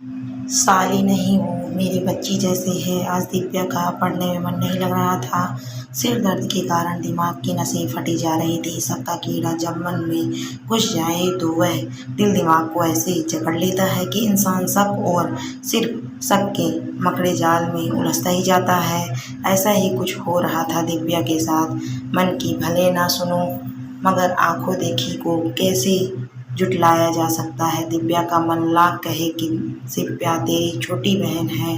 साली नहीं, वो मेरी बच्ची जैसी है। आज दिव्या का पढ़ने में मन नहीं लग रहा था। सिर दर्द के कारण दिमाग की नसें फटी जा रही थी। शक का कीड़ा जब मन में घुस जाए तो वह दिल दिमाग को ऐसे जकड़ लेता है कि इंसान शक और सिर्फ शक के मकड़े जाल में उलझता ही जाता है। ऐसा ही कुछ हो रहा था दिव्या के साथ। मन की भले ना सुनो, मगर आंखों देखी को कैसे जुटलाया जा सकता है। दिव्या का मन लाख कहे कि शिप्या तेरी छोटी बहन है,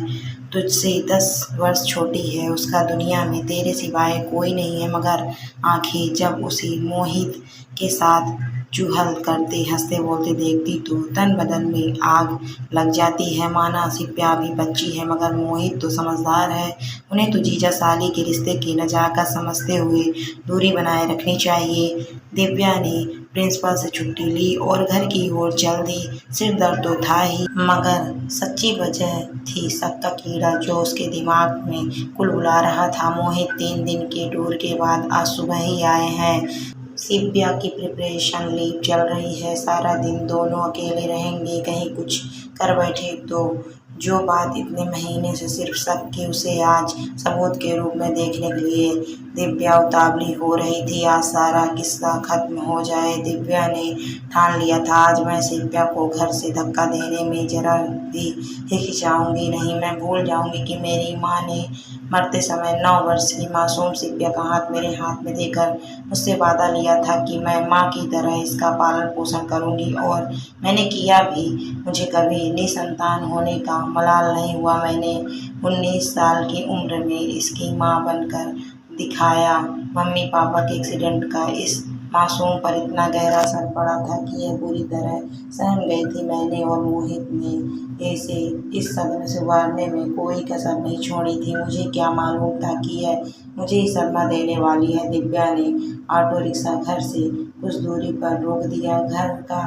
तुझसे 10 वर्ष छोटी है। उसका दुनिया में तेरे सिवाय कोई नहीं है। मगर आंखें जब उसे मोहित के साथ चुहल करते हंसते बोलते देखती तो तन बदन में आग लग जाती है। माना शिप्या भी बच्ची है, मगर मोहित तो समझदार है। उन्हें तो जीजा साली के रिश्ते की नजाकत समझते हुए दूरी बनाए रखनी चाहिए। दिव्या ने प्रिंसिपल से छुट्टी ली और घर की ओर चल दी। सिर दर्द तो था ही, मगर सच्ची वजह थी शक का कीड़ा जो उसके दिमाग में कुलबुला रहा था। मोहित 3 दिन के टूर के बाद आज सुबह ही आए हैं। शिप्या की प्रिपरेशन लीव चल रही है। सारा दिन दोनों अकेले रहेंगे। कहीं कुछ कर बैठे तो जो बात इतने महीने से सिर्फ शक की, उसे आज सबूत के रूप में देखने के लिए दिव्या उतावली हो रही थी। आज सारा किस्सा खत्म हो जाए। दिव्या ने ठान लिया था आज मैं शिप्या को घर से धक्का देने में जरा भी हिचकिचाऊंगी नहीं। मैं भूल जाऊंगी कि मेरी माँ ने मरते समय 9 वर्ष की मासूम शिप्या का हाथ मेरे हाथ में देकर मुझसे वादा लिया था कि मैं माँ की तरह इसका पालन पोषण करूंगी, और मैंने किया भी। मुझे कभी निसंतान होने का मलाल नहीं हुआ। मैंने 19 साल की उम्र में इसकी माँ बनकर दिखाया। मम्मी पापा के एक्सीडेंट का इस मासूम पर इतना गहरा असर पड़ा था कि यह पूरी तरह सहम गई थी। मैंने और मोहित ने इसे इस सदमे से उबारने में कोई कसर नहीं छोड़ी थी। मुझे क्या मालूम था कि यह मुझे ही सदमा देने वाली है। दिव्या ने ऑटो रिक्शा घर से कुछ दूरी पर रोक दिया। घर का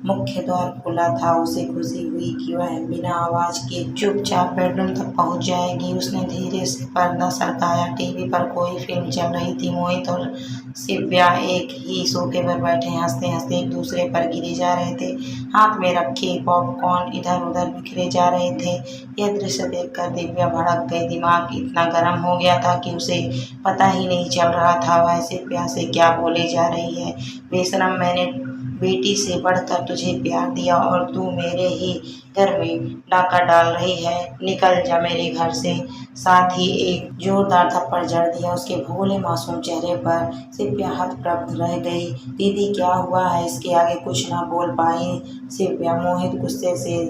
मुख्य द्वार खुला था। उसे खुशी हुई कि वह बिना आवाज के चुपचाप बेडरूम तक पहुंच जाएगी। उसने धीरे से पर्दा सरकाया। टीवी पर कोई फिल्म चल रही थी। मोहित और शिप्या एक ही सोफे पर बैठे हंसते हंसते एक दूसरे पर गिरे जा रहे थे। हाथ में रखे पॉपकॉर्न इधर उधर बिखरे जा रहे थे। यह दृश्य देखकर दिव्या भड़क गई। दिमाग इतना गर्म हो गया था कि उसे पता ही नहीं चल रहा था वह शिप्या से क्या बोले जा रही है। बेशरम, मैंने बेटी से बढ़कर तुझे प्यार दिया और तू मेरे ही घर में डाका डाल रही है। निकल जा मेरे घर से। साथ ही एक जोरदार थप्पड़ जड़ दिया उसके भोले मासूम चेहरे पर। शिप्या हतप्रभ रह गई। दीदी क्या हुआ है? इसके आगे कुछ ना बोल पाई शिप्या। मोहित गुस्से से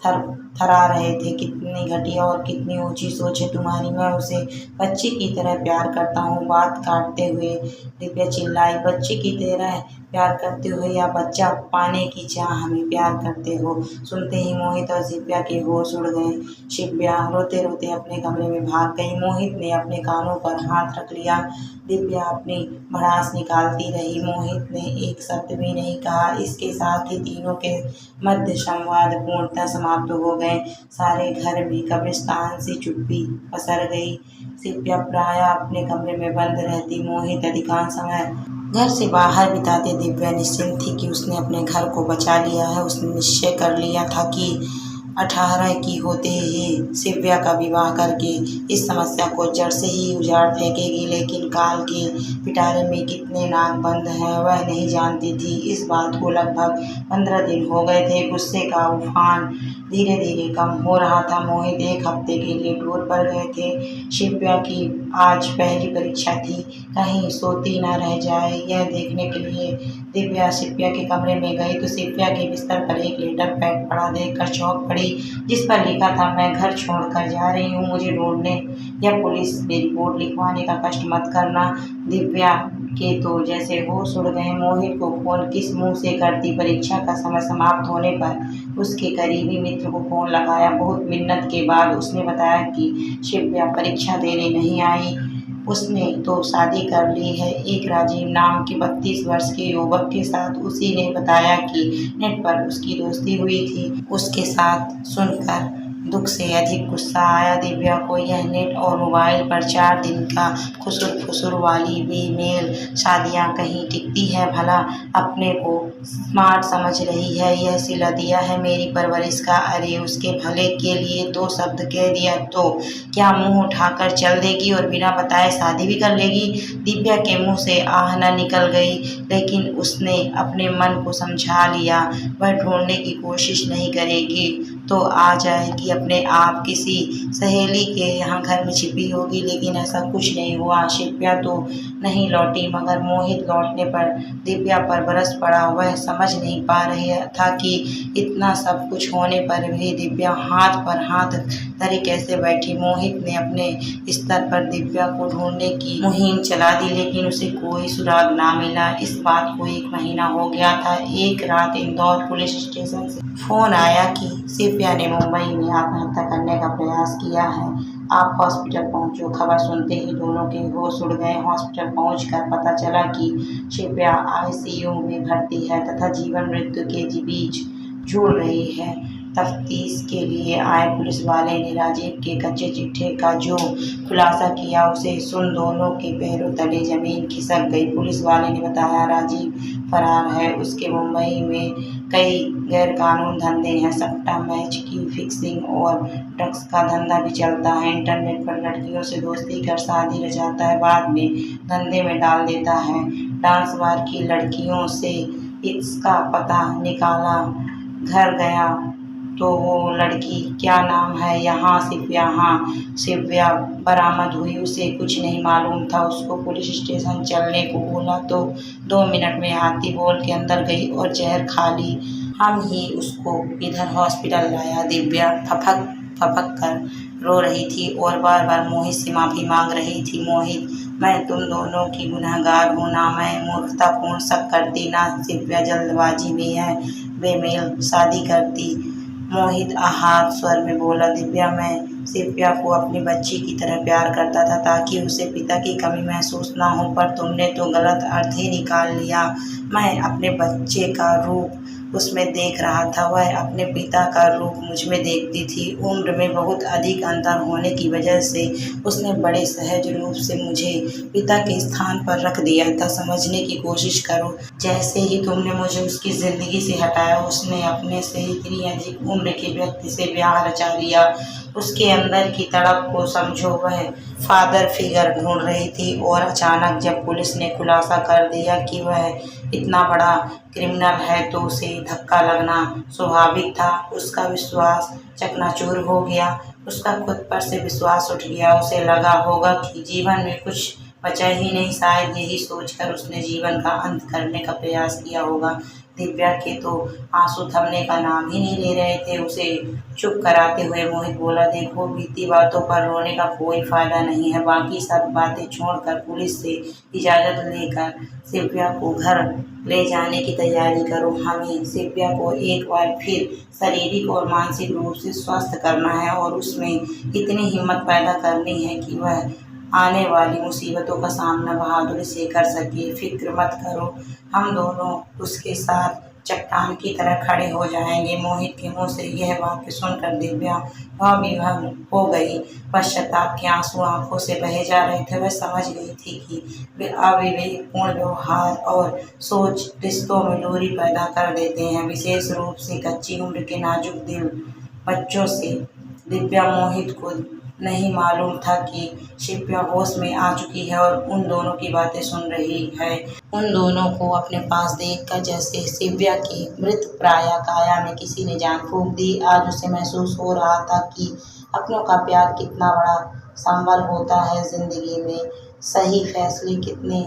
थर थरा रहे थे। कितनी घटिया और कितनी ऊंची सोच है तुम्हारी। मैं उसे बच्ची की तरह प्यार करता हूँ। बात काटते हुए दिव्या चिल्लाई, बच्ची की तरह प्यार करते हो या बच्चा पाने की चाह में प्यार करते हो? सुनते ही मोहित और शिप्या के होश उड़ गए। शिप्या रोते रोते अपने कमरे में भाग गई। मोहित ने अपने कानों पर हाथ रख लिया। दिव्या अपनी भड़ास निकालती रही। मोहित ने एक शब्द भी नहीं कहा। इसके साथ ही तीनों के मध्य संवाद पूर्णतः समाप्त हो गए। सारे घर में कब्रिस्तान सी चुप्पी पसर गई। शिप्या प्रायः अपने कमरे में बंद रहती। मोहित अधिकांश समय घर से बाहर बिताते। दिव्या निश्चिंत थी कि उसने अपने घर को बचा लिया है। उसने निश्चय कर लिया था कि 18 की होते ही शिप्या का विवाह करके इस समस्या को जड़ से ही उजाड़ फेंकेगी। लेकिन काल के पिटारे में कितने नाग बंद हैं वह नहीं जानती थी। इस बात को लगभग 15 दिन हो गए थे। गुस्से का उफान धीरे धीरे कम हो रहा था। मोहित 1 हफ्ते के लिए टूर पर गए थे। शिप्या की आज पहली परीक्षा थी। कहीं सोती न रह जाए यह देखने के लिए दिव्या शिप्या के कमरे में गई तो शिप्या के बिस्तर पर एक लेटर पैड पड़ा देखकर चौंक पड़ी, जिस पर लिखा था, मैं घर छोड़कर जा रही हूँ, मुझे ढूंढने या पुलिस में रिपोर्ट लिखवाने का कष्ट मत करना। दिव्या के तो जैसे होश उड़ गए। मोहित को फोन किस मुंह से करती। परीक्षा का समय समाप्त होने पर उसके करीबी मित्र को फोन लगाया। बहुत मिन्नत के बाद उसने बताया कि शिप्या परीक्षा देने नहीं आई। उसने तो शादी कर ली है एक राजीव नाम के 32 वर्ष के युवक के साथ। उसी ने बताया कि नेट पर उसकी दोस्ती हुई थी। उसके साथ सुनकर दुख से अधिक गुस्सा आया दिव्या को। यह नेट और मोबाइल पर 4 दिन का खुसुर फुसुर वाली बेमेल शादियाँ कहीं टिकती है भला? अपने को स्मार्ट समझ रही है, यह सिला दिया है मेरी परवरिश का। अरे उसके भले के लिए 2 शब्द कह दिया तो क्या मुंह उठाकर चल देगी और बिना बताए शादी भी कर लेगी? दिव्या के मुंह से आह न निकल गई, लेकिन उसने अपने मन को समझा लिया, वह ढूंढने की कोशिश नहीं करेगी तो आ जाएगी अपने आप। किसी सहेली के यहाँ घर में छिपी होगी, लेकिन ऐसा कुछ नहीं हुआ। शिप्या तो नहीं लौटी, मगर मोहित लौटने पर दिव्या पर बरस पड़ा। वह समझ नहीं पा रहा था कि इतना सब कुछ होने पर भी दिव्या हाथ पर हाथ धरे कैसे बैठी। मोहित ने अपने स्तर पर दिव्या को ढूंढने की मुहिम चला दी, लेकिन उसे कोई सुराग ना मिला। इस बात को 1 महीना हो गया था। एक रात इंदौर पुलिस स्टेशन से फोन आया कि शिप्या ने मुंबई में आत्महत्या करने का प्रयास किया है, आप हॉस्पिटल पहुंचो। खबर सुनते ही दोनों के होश उड़ गए। हॉस्पिटल पहुंचकर पता चला कि शिप्या आईसीयू में भर्ती है तथा जीवन मृत्यु के बीच झूल रही है। तफ्तीश के लिए आए पुलिस वाले ने राजीव के कच्चे चिट्ठे का जो खुलासा किया, उसे सुन दोनों के पैरों तले जमीन खिसक गई। पुलिस वाले ने बताया राजीव फरार है, उसके मुंबई में कई गैरकानूनी धंधे हैं, सट्टा, मैच की फिक्सिंग और ड्रग्स का धंधा भी चलता है। इंटरनेट पर लड़कियों से दोस्ती कर शादी रचाता है, बाद में धंधे में डाल देता है। डांस बार की लड़कियों से इसका पता निकाला, घर गया तो वो लड़की क्या नाम है यहाँ शिप्या, हाँ शिप्या बरामद हुई। उसे कुछ नहीं मालूम था। उसको पुलिस स्टेशन चलने को बोला तो 2 मिनट में आती, बोल के अंदर गई और जहर खा ली। हम ही उसको इधर हॉस्पिटल लाया। दिव्या फपक फपक कर रो रही थी और बार बार मोहित से माफ़ी मांग रही थी। मोहित, मैं तुम दोनों की गुनहगार हूँ ना, मैं मूर्खतापूर्ण शक करती, ना शिप्या जल्दबाजी में है बेमेल शादी करती। मोहित आहत स्वर में बोला, दिव्या मैं शिप्या को अपनी बच्ची की तरह प्यार करता था ताकि उसे पिता की कमी महसूस ना हो, पर तुमने तो गलत अर्थ ही निकाल लिया। मैं अपने बच्चे का रूप उसमें देख रहा था, वह अपने पिता का रूप मुझ में देखती थी। उम्र में बहुत अधिक अंतर होने की वजह से उसने बड़े सहज रूप से मुझे पिता के स्थान पर रख दिया था। समझने की कोशिश करो, जैसे ही तुमने मुझे उसकी ज़िंदगी से हटाया, उसने अपने से इतनी अधिक उम्र के व्यक्ति से ब्याह रचा लिया। उसके अंदर की तड़प को समझो, वह फादर फिगर ढूंढ रही थी और अचानक जब पुलिस ने खुलासा कर दिया कि वह इतना बड़ा क्रिमिनल है तो उसे धक्का लगना स्वाभाविक था। उसका विश्वास चकनाचूर हो गया, उसका खुद पर से विश्वास उठ गया। उसे लगा होगा कि जीवन में कुछ बचा ही नहीं, शायद यही सोचकर उसने जीवन का अंत करने का प्रयास किया होगा। दिव्या के तो आंसू थमने का नाम ही नहीं ले रहे थे। उसे चुप कराते हुए मोहित बोला, देखो बीती बातों पर रोने का कोई फायदा नहीं है, बाकी सब बातें छोड़कर पुलिस से इजाज़त लेकर शिप्या को घर ले जाने की तैयारी करो। हमें शिप्या को एक बार फिर शारीरिक और मानसिक रूप से स्वस्थ करना है और उसमें इतनी हिम्मत पैदा करनी है कि वह आने वाली मुसीबतों का सामना बहादुरी से कर सके। फिक्र मत करो, हम दोनों उसके साथ चट्टान की तरह खड़े हो जाएंगे। मोहित के मुंह से यह वाक्य सुनकर दिव्या विभंग हो गई। पश्चाताप के आंसू आंखों से बहे जा रहे थे। वह समझ गई थी कि वे अविवेकपूर्ण व्यवहार और सोच रिश्तों में दूरी पैदा कर देते हैं, विशेष रूप से कच्ची उम्र के नाजुक दिल बच्चों से। दिव्या मोहित को नहीं मालूम था कि शिप्या होश में आ चुकी है और उन दोनों की बातें सुन रही है। उन दोनों को अपने पास देखकर जैसे शिप्या की मृत प्राय काया में किसी ने जान फूंक दी। आज उसे महसूस हो रहा था कि अपनों का प्यार कितना बड़ा संबल होता है। जिंदगी में सही फैसले कितने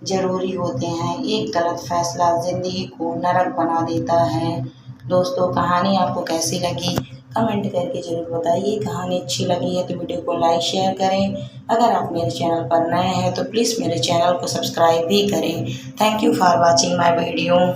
जरूरी होते हैं। एक गलत फैसला जिंदगी को नरक बना देता है। दोस्तों, कहानी आपको कैसी लगी कमेंट करके ज़रूर बताइए। कहानी अच्छी लगी है तो वीडियो को लाइक शेयर करें। अगर आप मेरे चैनल पर नए हैं तो प्लीज़ मेरे चैनल को सब्सक्राइब भी करें। Thank you for watching my video.